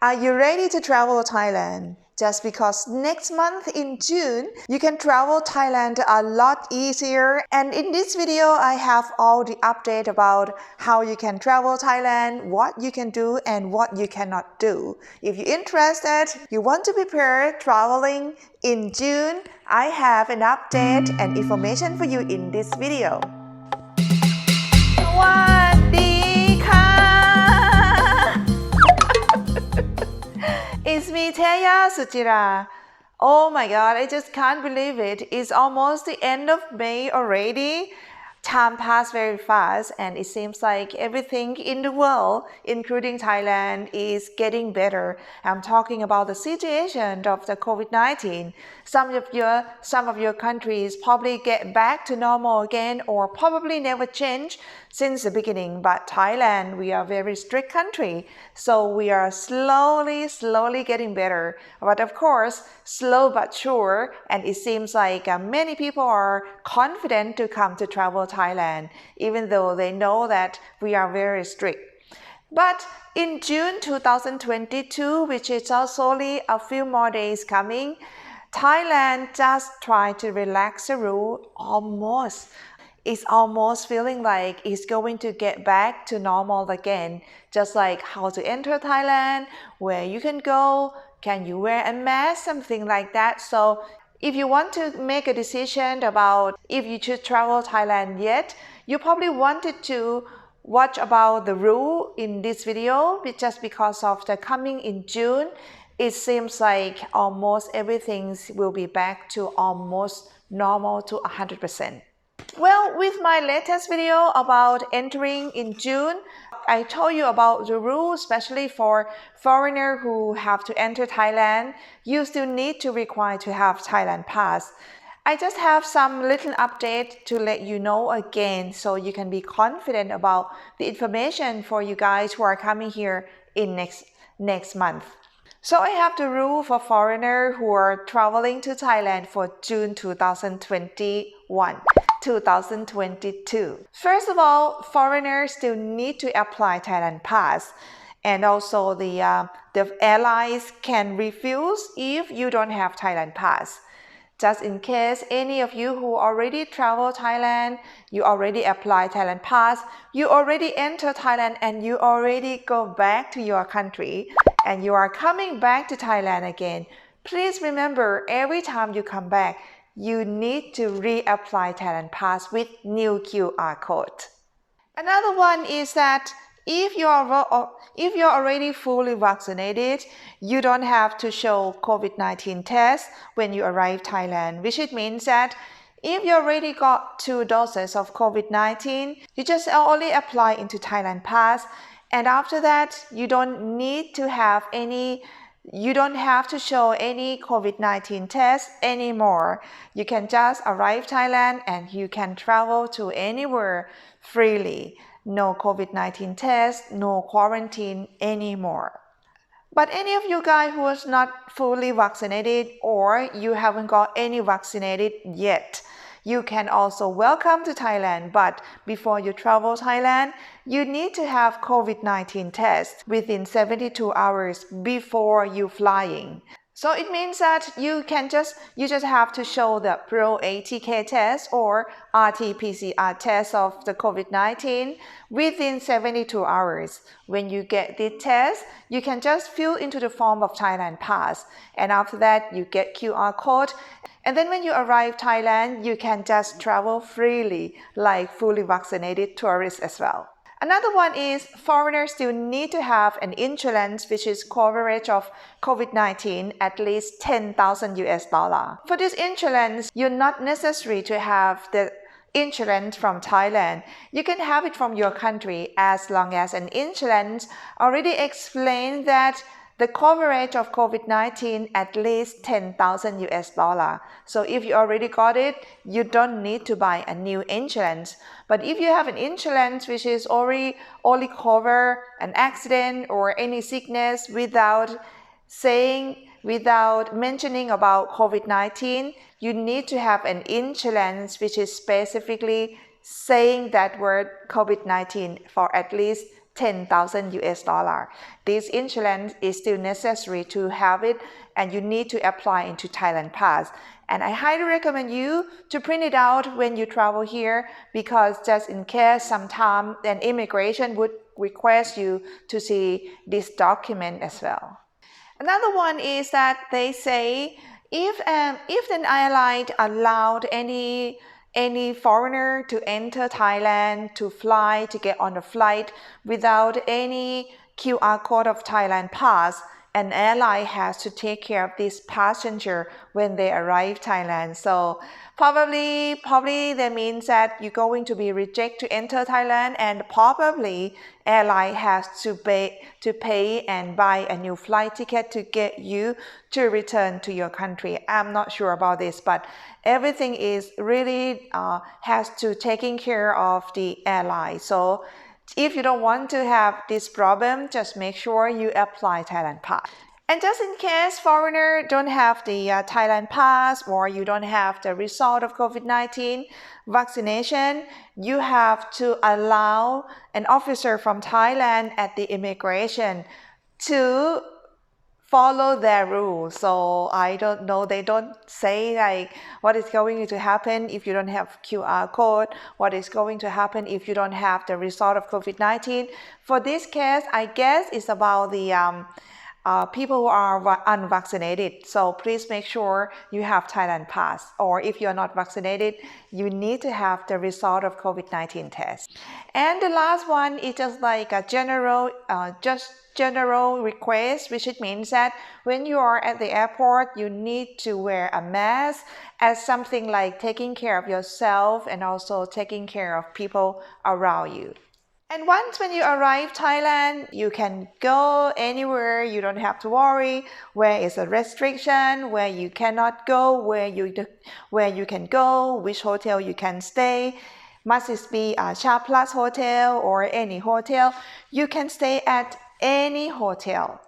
Are you ready to travel Thailand? Just because next month in June, you can travel Thailand a lot easier. And in this video, I have all the update about how you can travel Thailand, what you can do and what you cannot do. If you're interested, you want to prepare traveling in June, I have an update and information for you in this video. สวัสดีค่ะ It's me, Teya Suchira. Oh my god, I just can't believe it. It's almost the end of May already. Time passed very fast and it seems like everything in the world, including Thailand, is getting better. I'm talking about the situation of the Covid-19. Some of your countries probably get back to normal again or probably never change since the beginning. But Thailand, we are a very strict country. So we are slowly getting better. But of course, slow but sure. And it seems like many people are confident to come to travel Thailand, even though they know that we are very strict. But in June 2022, which is also only a few more days coming, Thailand just tried to relax the rule almost. It's almost feeling like it's going to get back to normal again, just like how to enter Thailand, where you can go, can you wear a mask, something like that. So if you want to make a decision about if you should travel Thailand yet, you probably wanted to watch about the rule in this video, just because of the coming in June, it seems like almost everything will be back to almost normal to 100%. Well, with my latest video about entering in June, I told you about the rules, especially for foreigners who have to enter Thailand. You still need to require to have Thailand Pass. I just have some little update to let you know again so you can be confident about the information for you guys who are coming here in next month. So I have the rule for foreigners who are traveling to Thailand for June 2022. First of all, foreigners still need to apply Thailand Pass. And also the airlines can refuse if you don't have Thailand Pass. Just in case any of you who already travel Thailand, you already apply Thailand Pass, you already enter Thailand and you already go back to your country and you are coming back to Thailand again, please remember every time you come back, you need to reapply Thailand Pass with new QR code. Another one is that if you are already fully vaccinated, you don't have to show Covid19 test when you arrive Thailand, which it means that if you already got 2 doses of Covid-19, you just only apply into Thailand Pass, and after that, you don't have to show any Covid-19 test anymore. You can just arrive Thailand and you can travel to anywhere freely. No Covid-19 test, no quarantine anymore. But any of you guys who is not fully vaccinated or you haven't got any vaccinated yet, you can also welcome to Thailand. But before you travel Thailand, you need to have Covid-19 test within 72 hours before you flying. So it means that you just have to show the Pro ATK test or RT-PCR test of the Covid-19 within 72 hours. When you get the test, you can just fill into the form of Thailand Pass. And after that, you get QR code. And then when you arrive Thailand, you can just travel freely like fully vaccinated tourists as well. Another one is foreigners still need to have an insurance which is coverage of Covid-19 at least $10,000. For this insurance, you're not necessary to have the insurance from Thailand. You can have it from your country as long as an insurance already explains that the coverage of Covid-19 at least $10,000. So if you already got it, you don't need to buy a new insurance. But if you have an insurance which is only cover an accident or any sickness without mentioning about Covid-19, you need to have an insurance which is specifically saying that word Covid-19 for at least 10,000 US dollar. This insurance is still necessary to have it, and you need to apply into Thailand Pass. And I highly recommend you to print it out when you travel here, because just in case sometime an immigration would request you to see this document as well. Another one is that they say if an airline allowed any foreigner to enter Thailand, to fly, to get on a flight without any QR code of Thailand Pass, an airline has to take care of this passenger when they arrive Thailand. So probably that means that you're going to be rejected to enter Thailand, and probably airline has to pay and buy a new flight ticket to get you to return to your country. I'm not sure about this, but everything is really has to taking care of the airline. So if you don't want to have this problem, just make sure you apply Thailand Pass. And just in case foreigner don't have the Thailand Pass, or you don't have the result of COVID-19 vaccination, you have to allow an officer from Thailand at the immigration to follow their rules. So I don't know, they don't say like what is going to happen if you don't have QR code, what is going to happen if you don't have the result of COVID-19. For this case, I guess it's about the people who are unvaccinated. So please make sure you have Thailand Pass, or if you're not vaccinated, you need to have the result of COVID-19 test. And the last one is just like a general request, which it means that when you are at the airport, you need to wear a mask as something like taking care of yourself and also taking care of people around you. And once when you arrive Thailand, you can go anywhere. You don't have to worry where is a restriction, where you cannot go, where you can go, which hotel you can stay. Must it be a SHA Plus hotel or any hotel? You can stay at any hotel,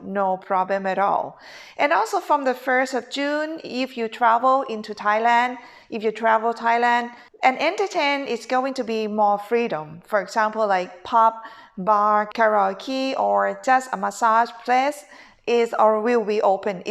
no problem at all. And also from the 1st of June, if you travel Thailand, and entertain is going to be more freedom. For example, like pub, bar, karaoke, or just a massage place will be open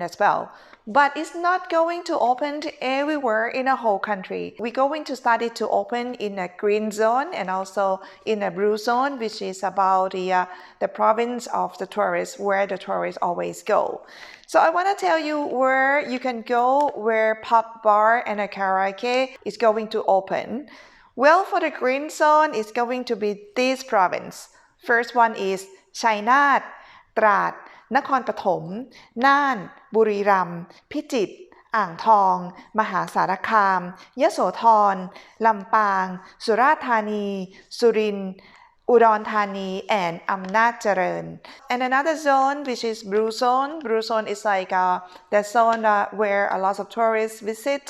as well. But it's not going to open everywhere in a whole country. We're going to start it to open in a green zone and also in a blue zone, which is about the province of the tourists, where the tourists always go. So I want to tell you where you can go, where pub, bar, and a karaoke is going to open. Well, for the green zone, it's going to be this province. First one is Chainat, Trat, นครปฐม น่าน บุรีรัมย์ พิจิตร อ่างทอง มหาสารคาม ยโสธร ลำปาง สุราษฎร์ธานี สุรินทร์ อุดรธานี and อำนาจเจริญ And another zone which is blue zone. Blue zone is like the zone where a lot of tourists visit.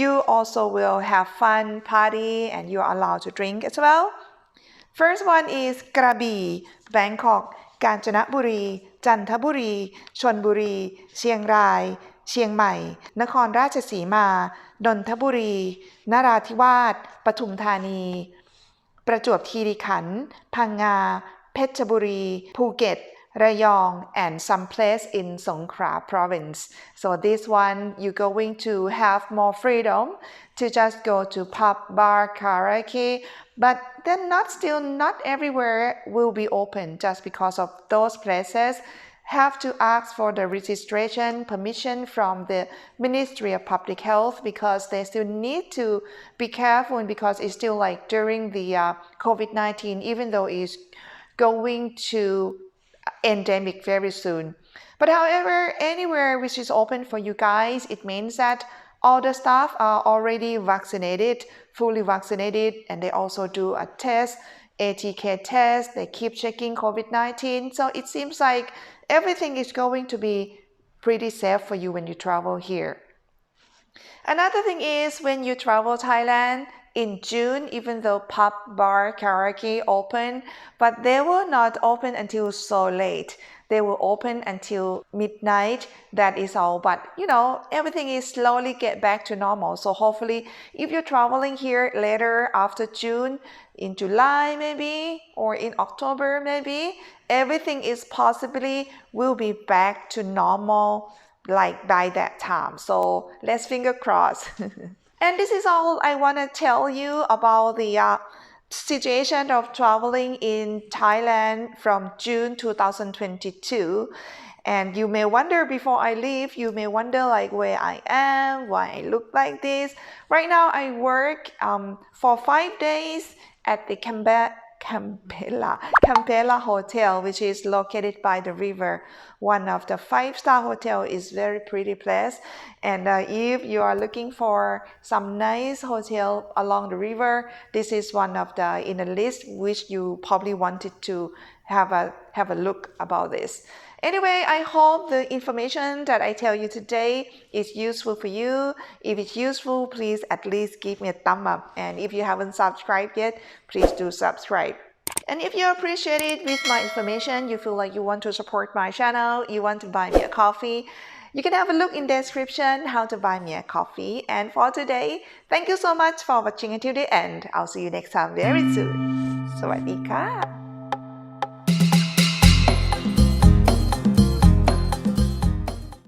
You also will have fun, party, and you are allowed to drink as well. First one is กระบี่ Bangkok, กาญจนบุรี จันทบุรี ชลบุรี เชียงราย เชียงใหม่ นครราชสีมา นนทบุรี นราธิวาส ปทุมธานี ประจวบคีรีขันธ์ พังงา เพชรบุรี ภูเก็ต ระยอง and some place in Songkhla province. So this one you're going to have more freedom to just go to pub, bar, karaoke, but then not everywhere will be open just because of those places have to ask for the registration permission from the Ministry of Public Health, because they still need to be careful, and because it's still like during the COVID-19, even though it's going to endemic very soon. But however, anywhere which is open for you guys, it means that all the staff are already vaccinated, fully vaccinated, and they also do a test, ATK test. They keep checking COVID-19. So it seems like everything is going to be pretty safe for you when you travel here. Another thing is when you travel Thailand, in June, even though pub, bar, karaoke open, but they will not open until so late. They will open until midnight. That is all. But everything is slowly get back to normal. So hopefully, if you're traveling here later after June, in July maybe, or in October maybe, everything is possibly will be back to normal like by that time. So let's finger cross. And this is all I want to tell you about the situation of traveling in Thailand from June 2022. And you may wonder before I leave, you may wonder like where I am, why I look like this. Right now I work for 5 days at the Campella Hotel, which is located by the river. One of the 5-star hotel is very pretty place. And if you are looking for some nice hotel along the river, this is one of the in the list which you probably wanted to have a look about this. Anyway, I hope the information that I tell you today is useful for you. If it's useful, please at least give me a thumb up. And if you haven't subscribed yet, please do subscribe. And if you appreciate it with my information, you feel like you want to support my channel, you want to buy me a coffee, you can have a look in the description how to buy me a coffee. And for today, thank you so much for watching until the end. I'll see you next time very soon. สวัสดีค่ะ